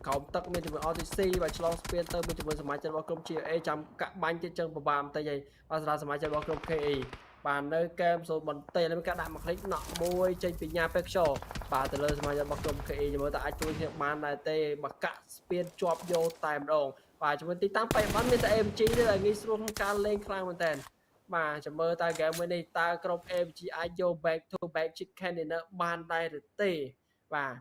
ក្រោមទឹកមានជាមួយ RTC បាទឆ្លងស្ពានទៅមានជាមួយសមាជិករបស់ក្រុម GA ចាំកាក់បាញ់ទៀតចឹងពិបាកបន្តិចហើយបាទសម្រាប់សមាជិករបស់ក្រុម KE បាទនៅកែមសូនបន្តិចហើយមានការដាក់មួយคลิกណក់មួយចេញពីញ៉ាពេកខ្យល់បាទទៅលើសមាជិករបស់ក្រុម KE មើលតើអាចជួយគ្នាបានដែរទេបើកាក់ស្ពានជាប់យកតែម្ដងបាទជាមួយទីតាំងបៃបនមានតែ AMG ទេដែលងាយស្រួលក្នុងការលេងខ្លាំងមែនតើបាទចាំមើលតើហ្គេមមួយនេះតើក្រុម APG អាចយក back to back chicken dinner បានដែរឬទេបាទ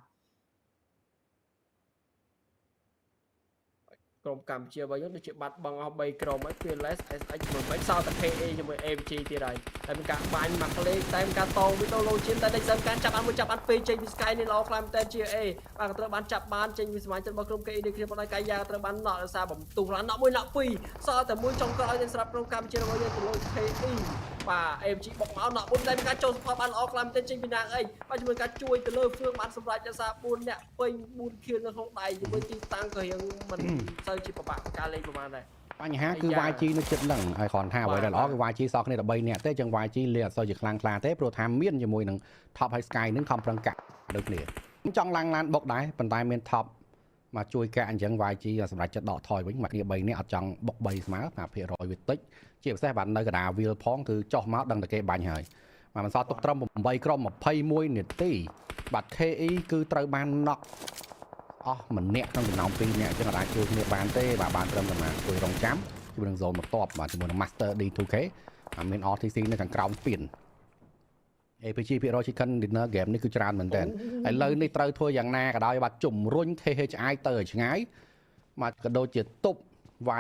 ក្រុមកម្ពុជារបស់យើងដូចជាបាត់បង់អស់3ក្រុមហើយ PLS SX មិនសល់តែ KE ជាមួយ APG ទៀតហើយតែមានការបាញ់មកក្លេកតែមានការតងវីដេអូឡូឈៀនតែដេកសិនការចាប់បានមួយចាប់បាន2ចេញពី Sky នេះល្អខ្លាំងតែ GA បាទក៏ត្រូវបានចាប់បានចេញពីសមាជិករបស់ក្រុម KE ដូចគ្នាប៉ុន្តែកាយាត្រូវបានណក់ដោយសារបំទុះឡានណក់មួយណក់ពីរសល់តែមួយចុងក្រោយទៅសម្រាប់ក្រុមកម្ពុជារបស់យើងទៅលើ KE បាទ APG បុកមកណក់4តែមានការចូលសផលបានល្អខ្លាំងតែចេញពីណាងអីបាទជាមួយការជួយទៅលើហ្វឿងបានសម្រេចដោយសារ4អ្នកពេញ4ខៀននៅក្នុងដៃជាមួយទីតាំងក៏រៀងមិនសូវជាពិបាកការលេងប្រហែលដែរបញ្ហាគឺ YG នៅចិត្តហ្នឹងហើយគ្រាន់ថាអ្វីដែលល្អគឺ YG សល់គ្នា13នាក់ទេចឹង YG លេងអត់សូវជាខ្លាំងក្លាទេព្រោះថាមានជាមួយនឹង Top High Sky នឹងខំប្រឹងកាក់ដូចគ្នាចង់ឡើងឡានបុកដែរប៉ុន្តែមាន Top មកជួយកាក់អញ្ចឹង YG សម្រាប់ចិត្តដកថយវិញមកគ្នា3នាក់អត់ចង់បុក3ស្មើ5%វាតិចជាពិសេសបាទនៅកណ្ដាលវាលផងគឺចុះមកដឹងតែគេបាញ់ហើយបាទមិនសល់ទុកត្រឹម8ក្រុម21នាទីបាទ KE គឺត្រូវបានណក់អស់ម្នាក់ក្នុងចំណោម2នាក់អញ្ចឹងអាចជួយគ្នាបានទេបាទបានត្រឹមតែមកជួយរងចាំជាមួយនឹង zone បន្ទាប់បាទជាមួយនឹង Master D2K មាន RTC នៅខាងក្រោមស្ពាន APG ភាគរយ Chicken Dinner game នេះគឺច្រើនមែនទែនឥឡូវនេះត្រូវធ្វើយ៉ាងណាក៏ដោយបាទជំរុញ KHI ទៅឲ្យឆ្ងាយបាទក៏ដូចជាទប់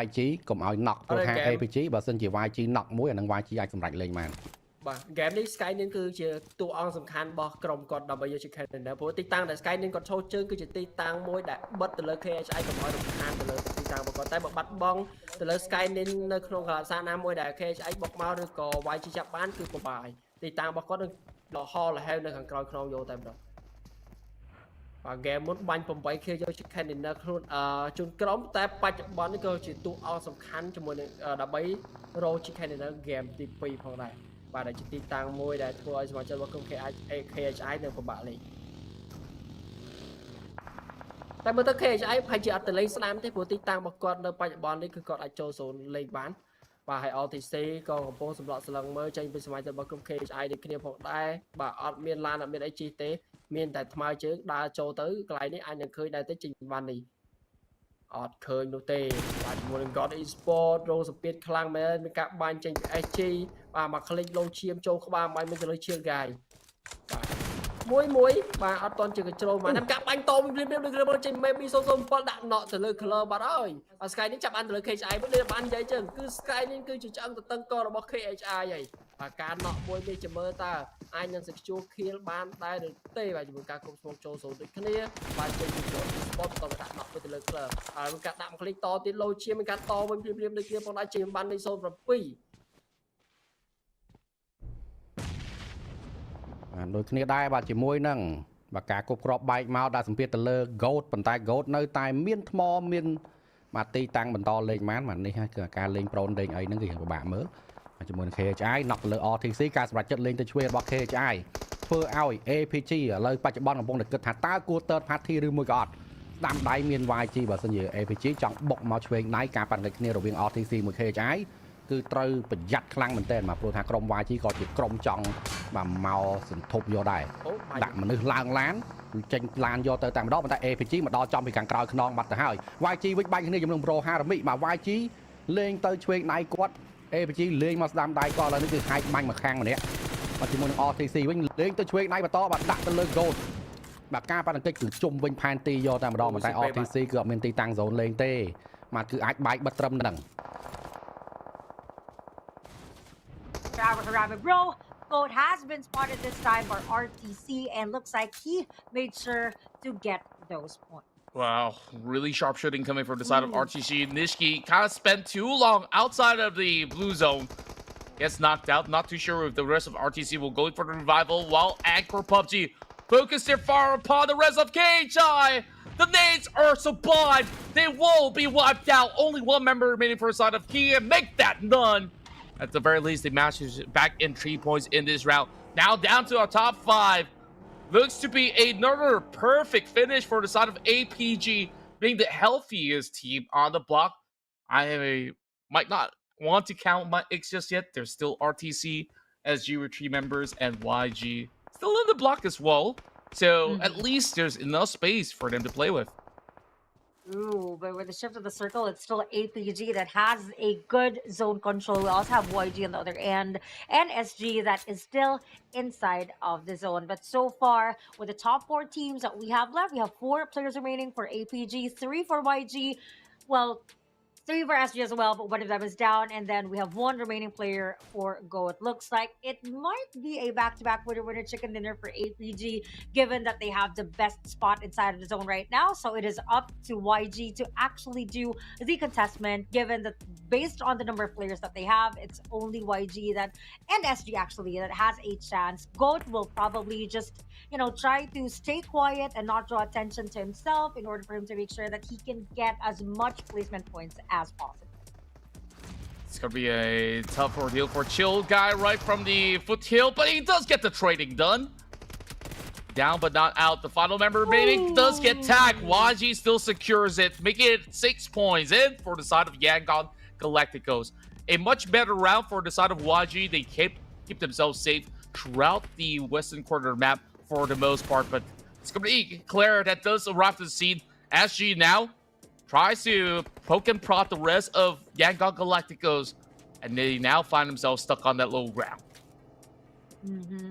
YG កុំឲ្យណក់ព្រោះថា APG បើសិនជា YG ណក់មួយអានឹង YG អាចសម្រេចលេងបានបាទ game នេះ Sky នឹងគឺជាតួអង្គសំខាន់របស់ក្រុមគាត់ដើម្បីយក Chicken Dinner ព្រោះទីតាំងដែល Sky នឹងគាត់ឈោជើងគឺជាទីតាំងមួយដែលបិទទៅលើ KHI កុំឲ្យរំខានទៅលើទីតាំងរបស់គាត់តែបើបាត់បង់ទៅលើ Sky នឹងនៅក្នុងកន្លែងសាណាមួយដែល KHI បុកមកឬក៏ YG ចាប់បានគឺពិបាកទីតាំងរបស់គាត់នឹងលហលហែវនៅខាងក្រោយខ្នងយកតែម្ដងបាទ game មុនបាញ់8 kill យក Chicken Dinner ខ្លួនជូនក្រុមតែបច្ចុប្បន្ននេះក៏ជាតួអង្គសំខាន់ជាមួយនឹងដើម្បីរក Chicken Dinner game ទី2ផងដែរបាទដែលជាទីតាំងមួយដែលធ្វើឲ្យសមាជិករបស់ក្រុម KHI នៅពិបាកលេងតែមើលទៅ KHI ប្រហែលជាអត់ទៅលេងស្ដាមទេព្រោះទីតាំងរបស់គាត់នៅបច្ចុប្បន្ននេះគឺគាត់អាចចូលសូនលេងបានបាទហើយ RTC ក៏កំពុងសម្លក់ស្លឹងមើលចេញពីសមាជិករបស់ក្រុម KHI ដូចគ្នាផងដែរបាទអត់មានឡានអត់មានអីជិះទេមានតែថ្មើរជើងដើរចូលទៅកន្លែងនេះអាចនឹងឃើញដែរទេចេញពីបាននេះអត់ឃើញនោះទេបាទជាមួយនឹង God Esport រងសម្ពាធខ្លាំងមែនមានការបាញ់ចេញពី SG បាទមកคลิกលោឈាមចូលក្បាលបាញ់មិនទៅលើឈៀងកាយបាទបាទអត់តន់ជាកជ្រោមកតាមការបាញ់តវិញព្រាមដូចគ្នាចេញ maybe 007ដាក់ណក់ទៅលើ color បាត់ហើយអា Sky នេះចាប់បានទៅលើ KHI វិញបាននិយាយចឹងគឺ Sky នេះគឺជាឆ្អឹងទៅតឹងករបស់ KHI ហើយបាទការណក់មួយនេះចាំមើលតើអាចនឹងសេចជួខៀលបានដែរឬទេបាទជាមួយការគ្រប់គ្រងចូល0ដូចគ្នាបាទចេញពី spot តដាក់ណក់ទៅលើ color ហើយមានការដាក់មក click តទៀតលោឈាមមានការតវិញព្រាមដូចគ្នាផងដែរចេញបាននៃ07ដូចគ្នាដែរបាទជាមួយនឹងបាទការគប់គ្រាប់បែកមកដាក់សម្ពាធទៅលើ goat ប៉ុន្តែ goat នៅតែមានថ្មមានបាទទីតាំងបន្តលេងបានបាទនេះគឺការលេងប្រូនលេងអីហ្នឹងគឺពិបាកមើលជាមួយនឹង KHI ណក់ទៅលើ RTC ការសម្រេចចិត្តលេងទៅឆ្វេងរបស់ KHI ធ្វើឲ្យ APG ឥឡូវបច្ចុប្បន្នកំពុងតែគិតថាតើគួរ third party ឬមួយក៏អត់ស្ដាំដៃមាន YG បើសិនជា APG ចង់បុកមកឆ្វេងដៃការប៉ះគ្នារវាង RTC មួយ KHI គឺត្រូវប្រយ័ត្នខ្លាំងមែនទែនបាទព្រោះថាក្រុម YG ក៏ជាក្រុមចង់បាទមកសន្ធប់យកដែរដាក់មនុស្សឡើងឡានចេញឡានយកទៅតែម្ដងប៉ុន្តែ APG មកដល់ចំពីខាងក្រោយខ្នងបាត់ទៅហើយ YG វិញបាញ់គ្នាជាមួយនឹង Pro Harami បាទ YG លេងទៅឆ្វេងដៃគាត់ APG លេងមកស្ដាំដៃគាត់ឥឡូវនេះគឺហាច់បាញ់មកខាងម្នាក់បាទជាមួយនឹង RTC វិញលេងទៅឆ្វេងដៃបន្តបាទដាក់ទៅលើ Gold បាទការប៉ះទង្គិចគឺជុំវិញផែនទីយកតែម្ដងប៉ុន្តែ RTC គឺអត់មានទីតាំង zone លេងទេបាទគឺអាចបែកបិទត្រឹមហ្នឹងBro, Goat has been spotted this time by RTC and looks like he made sure to get those points. Wow, really sharp shooting coming from the side of RTC. Nishiki kind of spent too long outside of the blue zone. Gets knocked out. Not too sure if the rest of RTC will go for the revival while Angkor PUBG focus their fire upon the rest of KHI. The nades are sublime. They will be wiped out. Only one member remaining for the side of Kia. Make that none. At the very least, they managed back in 3 points in this round. Now down to our top 5. Looks to be another perfect finish for the side of APG being the healthiest team on the block. Might not want to count my X just yet. There's still RTC, SG with 3 members, and YG still in the block as well. So at least there's enough space for them to play with. Ooh, but with the shift of the circle, it's still APG that has a good zone control. We also have YG on the other end and SG that is still inside of the zone. But so far, with the top 4 teams that we have left, we have 4 players remaining for APG, 3 for YG. Well, 3 for SG as well, but one of them is down, and then we have 1 remaining player for Go. It looks like it might be a back-to-back winner chicken dinner for APG, given that they have the best spot inside of the zone right now. So it is up to YG to actually do the contestment, given that based on the number of players that they have, it's only YG that and SG actually that has a chance. Goat will probably just, you know, try to stay quiet and not draw attention to himself in order for him to make sure that he can get as much placement points as possible. It's gonna be a tough ordeal for Chill Guy right from the foothill, but he does get the trading done. Down but not out. The final member remaining does get tagged. YG still secures it, making it 6 points in for the side of Yangon Galacticos. A much better round for the side of YG. They keep themselves safe throughout the western corner of the map for the most part, but it's gonna be Claire that does arrive to the scene. SG now tries to poke and prod the rest of Yangon Galacticos, and they now find themselves stuck on that low ground.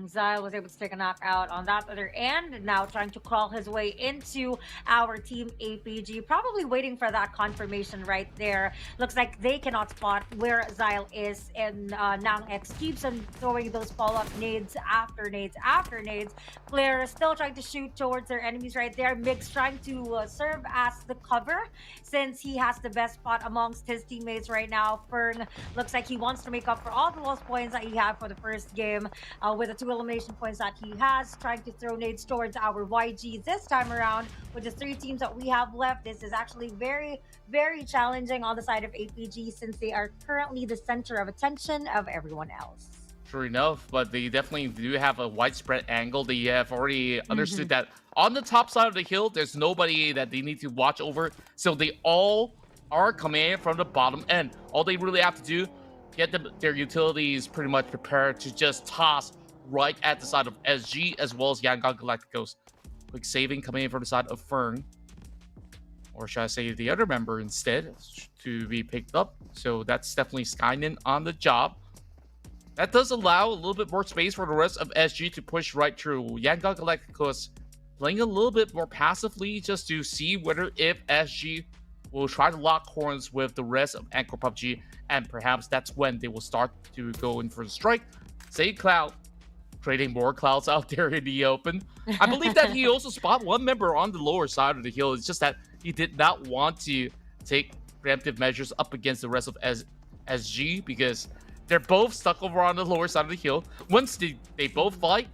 Zyle was able to take a knockout on that other end, now trying to crawl his way into our team APG, probably waiting for that confirmation right there. Looks like they cannot spot where Zyle is, and Nang X keeps on throwing those follow-up nades after nades after nades. Claire is still trying to shoot towards their enemies right there. Mix trying to serve as the cover since he has the best spot amongst his teammates right now. Fern looks like he wants to make up for all the lost points that he had for the first game. With the 2 elimination points that he has, trying to throw nades towards our YG this time around. With the 3 teams that we have left, this is actually very, very challenging on the side of APG since they are currently the center of attention of everyone else. Sure enough, but they definitely do have a widespread angle. They have already understood that on the top side of the hill, there's nobody that they need to watch over. So they all are coming in from the bottom end. All they really have to do, get their utilities pretty much prepared to just toss right at the side of SG as well as Yangon Galacticos. Quick saving coming in from the side of Fern. Or should I say the other member instead to be picked up. So that's definitely Skynin on the job. That does allow a little bit more space for the rest of SG to push right through. Yangon Galacticos playing a little bit more passively just to see whether if SG will try to lock horns with the rest of Angkor PUBG, and perhaps that's when they will start to go in for the strike. Say Cloud, creating more clouds out there in the open. I believe that he also spotted 1 member on the lower side of the hill. It's just that he did not want to take preemptive measures up against the rest of SG because they're both stuck over on the lower side of the hill. Once they both fight,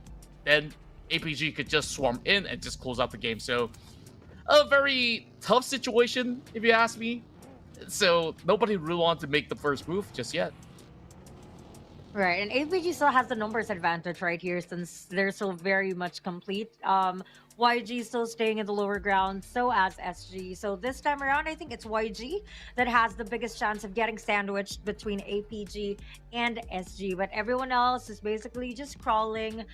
then APG could just swarm in and just close out the game. So a very tough situation, if you ask me. So nobody really wanted to make the first move just yet. Right, and APG still has the numbers advantage right here since they're so very much complete. YG still staying in the lower ground, so as SG. So this time around, I think it's YG that has the biggest chance of getting sandwiched between APG and SG. But everyone else is basically just crawling.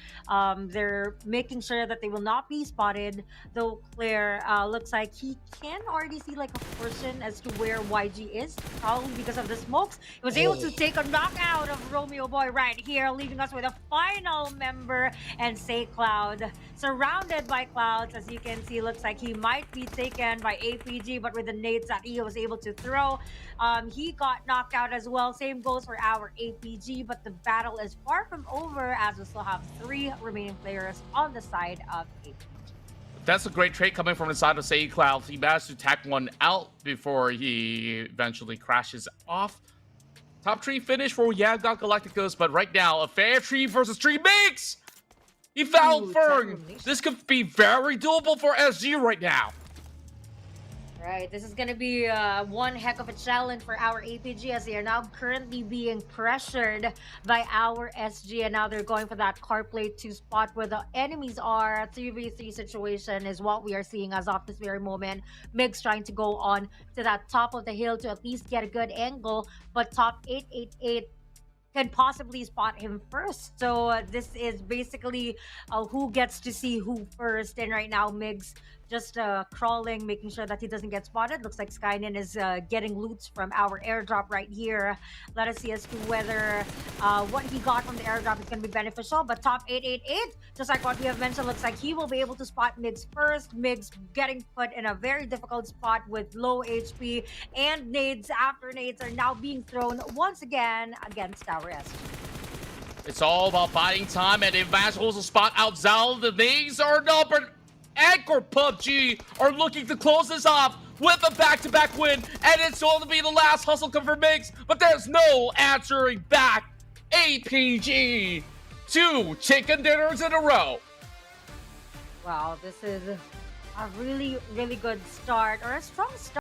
They're making sure that they will not be spotted. Though Claire looks like he can already see like a portion as to where YG is, probably because of the smokes. He was able to take a knockout of Romeo Boy right here, leaving us with a final member, and Say Cloud surrounded by clouds. As you can see, looks like he might be taken by APG, but with the nades that he was able to throw, he got knocked out as well. Same goes for our APG, but the battle is far from over as we still have 3 remaining players on the side of APG. That's a great trade coming from the side of Say Cloud. He managed to tack 1 out before he eventually crashes off. Top 3 finish for Yangon Galacticos, but right now, a fair 3 versus 3 mix! He found Fern! This could be very doable for SG right now. Right, this is going to be one heck of a challenge for our APG as they are now currently being pressured by our SG, and now they're going for that car plate to spot where the enemies are. A 3v3 situation is what we are seeing as of this very moment. Migs trying to go on to that top of the hill to at least get a good angle, but top 888 can possibly spot him first. So this is basically who gets to see who first. And right now, Migs just crawling, making sure that he doesn't get spotted. Looks like Skynin is getting loots from our airdrop right here. Let us see as to whether what he got from the airdrop is going to be beneficial. But top 888, just like what we have mentioned, looks like he will be able to spot Migs first. Migs getting put in a very difficult spot with low HP, and nades after nades are now being thrown once again against our SG. It's all about buying time, and if Vash holds a spot out, Zal, the names are not, but Angkor PUBG are looking to close this off with a back-to-back win, and it's going to be the last hustle come for Migs, but there's no answering back. APG, 2 chicken dinners in a row. Wow, this is a really, really good start, or a strong start.